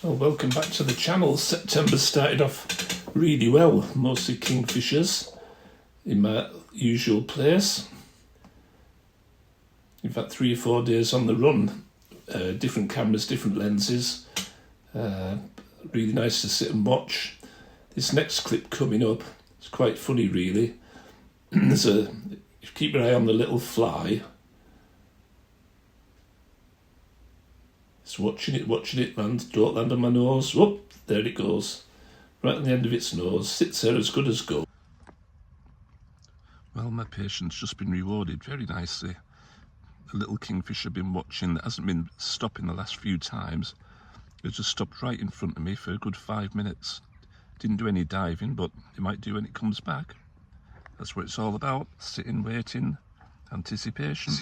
Well, welcome back to the channel. September started off really well, mostly kingfishers in my usual place. In fact, 3 or 4 days on the run, different cameras, different lenses. Really nice to sit and watch. This next clip coming up, it's quite funny really. Keep your eye on the little fly. It's watching it, don't land on my nose. Whoop, there it goes. Right on the end of its nose, sits there as good as gold. Well, my patience just been rewarded very nicely. A little kingfisher been watching that hasn't been stopping the last few times. It just stopped right in front of me for a good 5 minutes. Didn't do any diving, but it might do when it comes back. That's what it's all about, sitting, waiting, anticipation.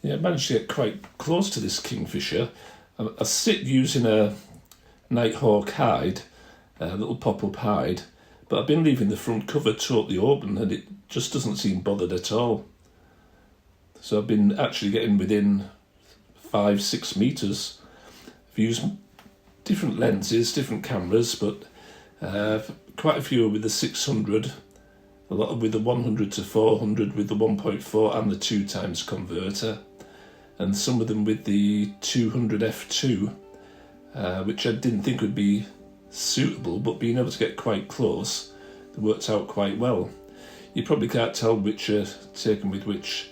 Yeah, I managed to get quite close to this kingfisher. I sit using a nighthawk hide, a little pop-up hide, but I've been leaving the front cover totally open and it just doesn't seem bothered at all. So I've been actually getting within 5-6 meters. I've used different lenses, different cameras, but quite a few with the 600, a lot with the 100 to 400 with the 1.4 and the 2x converter, and some of them with the 200 f2, which I didn't think would be suitable, but being able to get quite close, it worked out quite well. You probably can't tell which are taken with which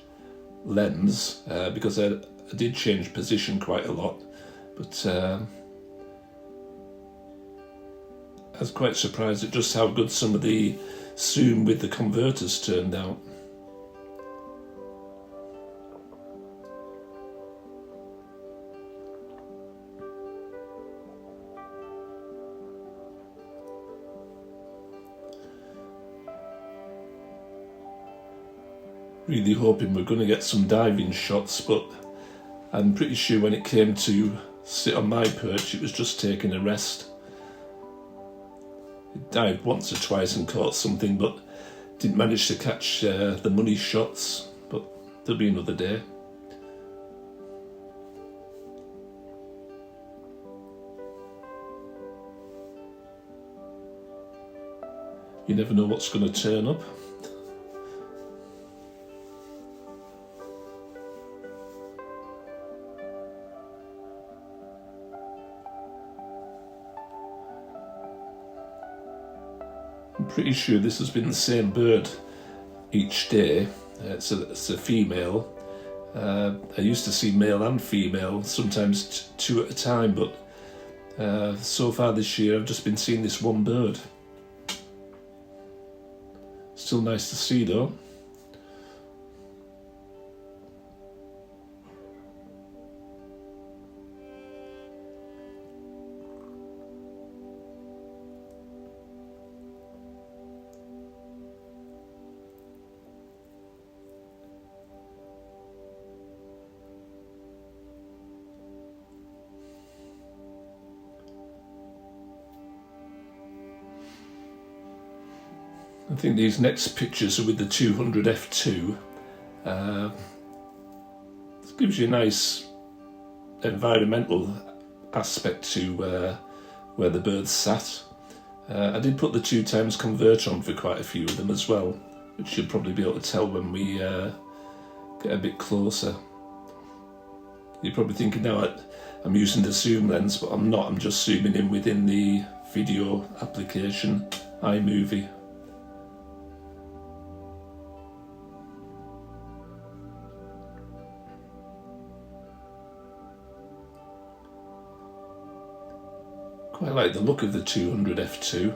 lens, because I did change position quite a lot, but I was quite surprised at just how good some of the zoom with the converters turned out. Really hoping we're going to get some diving shots, but I'm pretty sure when it came to sit on my perch, it was just taking a rest. It dived once or twice and caught something, but didn't manage to catch the money shots, but there'll be another day. You never know what's going to turn up. I'm pretty sure this has been the same bird each day. It's a female. I used to see male and female, sometimes two at a time, but so far this year I've just been seeing this one bird. Still nice to see though. I think these next pictures are with the 200 f2. It gives you a nice environmental aspect to where the birds sat. I did put the 2x converter on for quite a few of them as well, which you'll probably be able to tell when we get a bit closer. You're probably thinking now I'm using the zoom lens, but I'm not. I'm just zooming in within the video application, iMovie. Quite like the look of the 200 f2.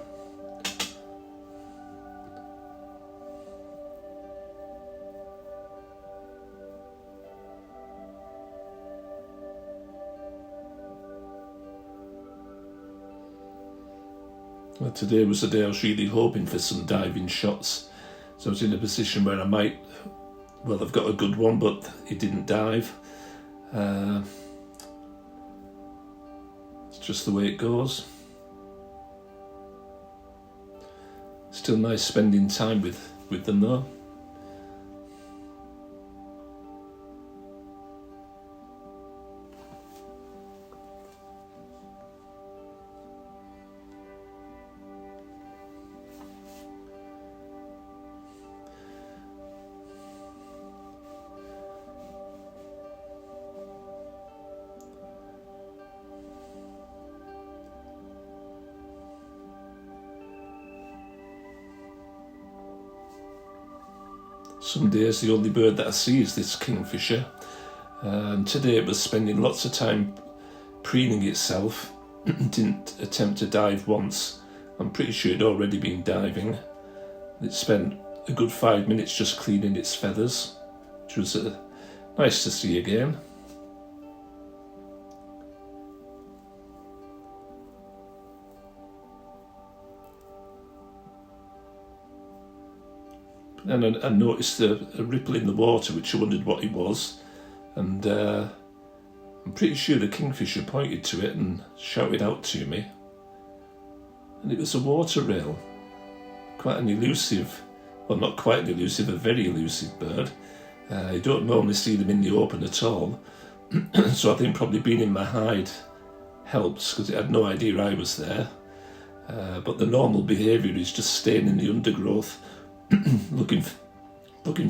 Well, today was the day I was really hoping for some diving shots. So I was in a position where I've got a good one, but it didn't dive. Just the way it goes. Still nice spending time with them though. Some days the only bird that I see is this kingfisher, and today it was spending lots of time preening itself. Didn't attempt to dive once. I'm pretty sure it'd already been diving. It spent a good 5 minutes just cleaning its feathers, which was nice to see again. And I noticed a ripple in the water, which I wondered what it was, and I'm pretty sure the kingfisher pointed to it and shouted out to me, and it was a water rail. Quite an elusive, well, not quite an elusive, a very elusive bird. You don't normally see them in the open at all, so I think probably being in my hide helps, because it had no idea I was there. But the normal behaviour is just staying in the undergrowth, looking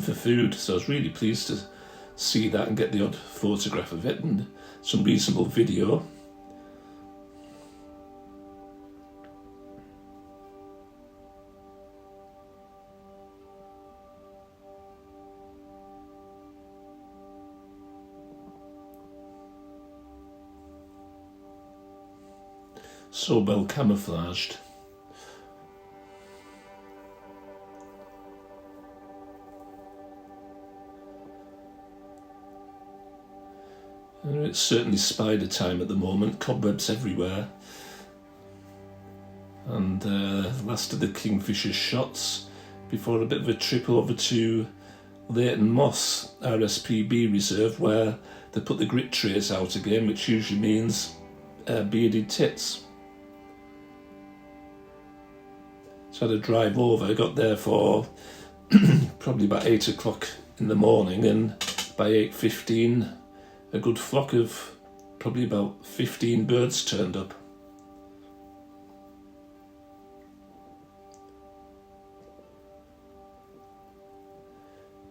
for food. So I was really pleased to see that and get the odd photograph of it and some reasonable video. So well camouflaged. It's certainly spider time at the moment, cobwebs everywhere. And last of the kingfisher shots before a bit of a trip over to Leighton Moss RSPB reserve, where they put the grit trays out again, which usually means bearded tits. So I had to drive over. I got there for probably about 8 o'clock in the morning, and by 8:15 a good flock of probably about 15 birds turned up.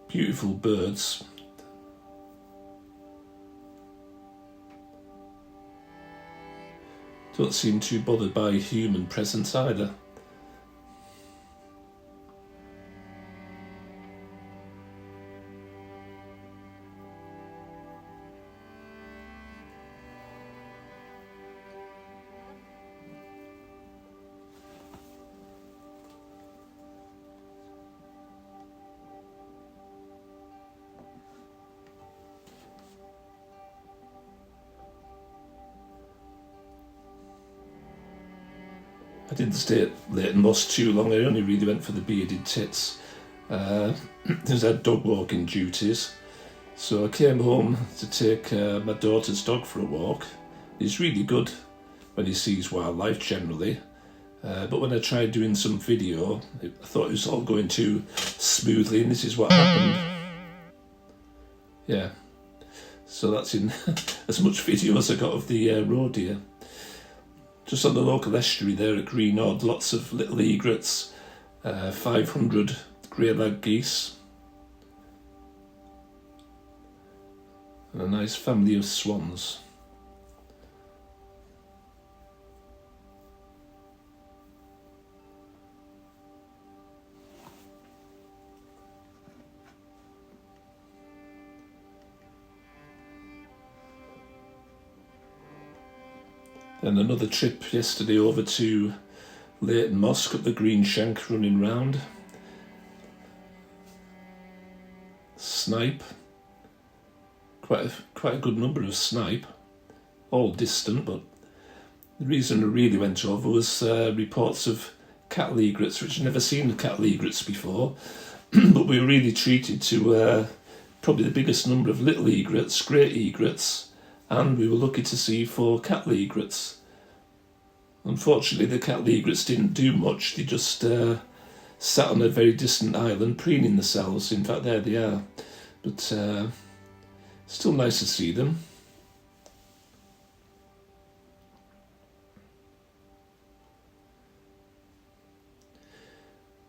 Beautiful birds. Don't seem too bothered by human presence either. I didn't stay at Leighton Moss too long. I only really went for the bearded tits. Because I had dog walking duties. So I came home to take my daughter's dog for a walk. He's really good when he sees wildlife generally. But when I tried doing some video, I thought it was all going too smoothly, and this is what happened. Yeah. So that's in as much video as I got of the roe deer. Just on the local estuary there at Green Odd, lots of little egrets, 500 grey lag geese, and a nice family of swans. And another trip yesterday over to Leighton Moss, got the green shank running round. Snipe. Quite a good number of snipe. All distant, but the reason I really went over was reports of cattle egrets, which I'd never seen cattle egrets before. But we were really treated to probably the biggest number of little egrets, great egrets, and we were lucky to see 4 cattle egrets. Unfortunately, the cattle egrets didn't do much. They just sat on a very distant island preening themselves. In fact, there they are. But still nice to see them.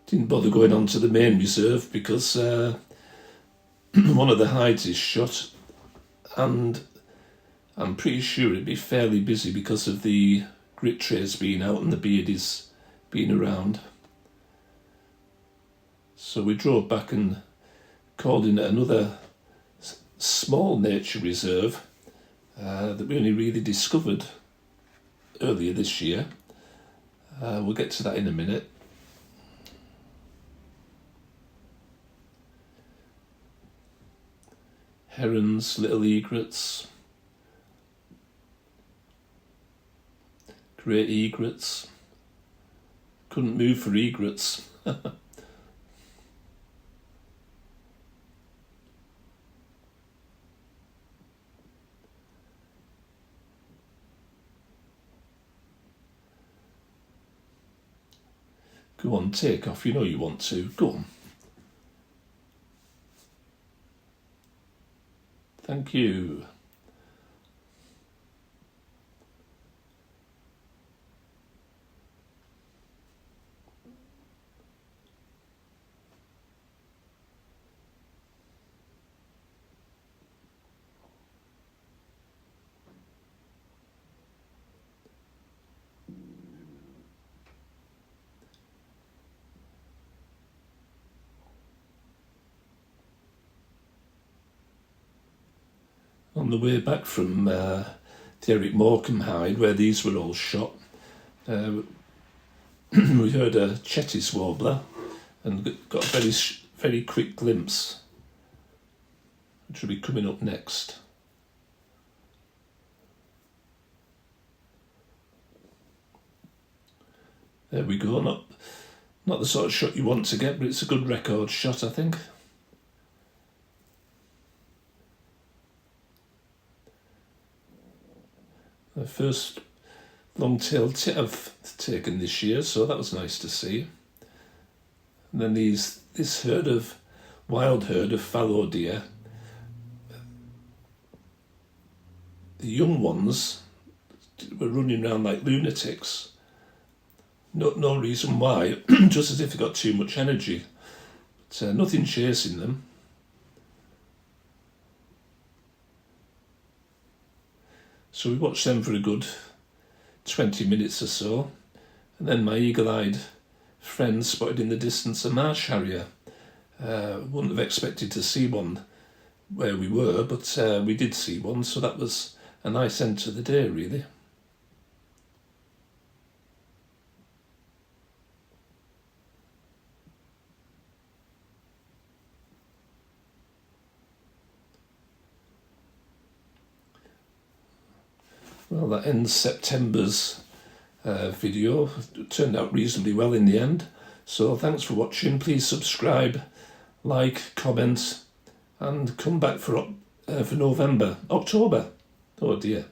Didn't bother going on to the main reserve because one of the hides is shut, and I'm pretty sure it'd be fairly busy because of the grit trays being out and the beardies being around. So we drove back and calling it another small nature reserve that we only really discovered earlier this year. We'll get to that in a minute. Herons, little egrets, great egrets. Couldn't move for egrets. Go on, take off, you know you want to. Go on. Thank you. On the way back from the Eric Morecambe hide, where these were all shot, we heard a Chettis warbler and got a very quick glimpse, which will be coming up next. There we go. Not the sort of shot you want to get, but it's a good record shot, I think. The first long-tailed tit I've taken this year, so that was nice to see. And then this wild herd of fallow deer. The young ones were running around like lunatics. No reason why, just as if they got too much energy. But nothing chasing them. So we watched them for a good 20 minutes or so, and then my eagle-eyed friend spotted in the distance a marsh harrier. Wouldn't have expected to see one where we were, but we did see one, so that was a nice end to the day, really. Well, that ends September's video. It turned out reasonably well in the end. So thanks for watching. Please subscribe, like, comment, and come back for October. Oh dear.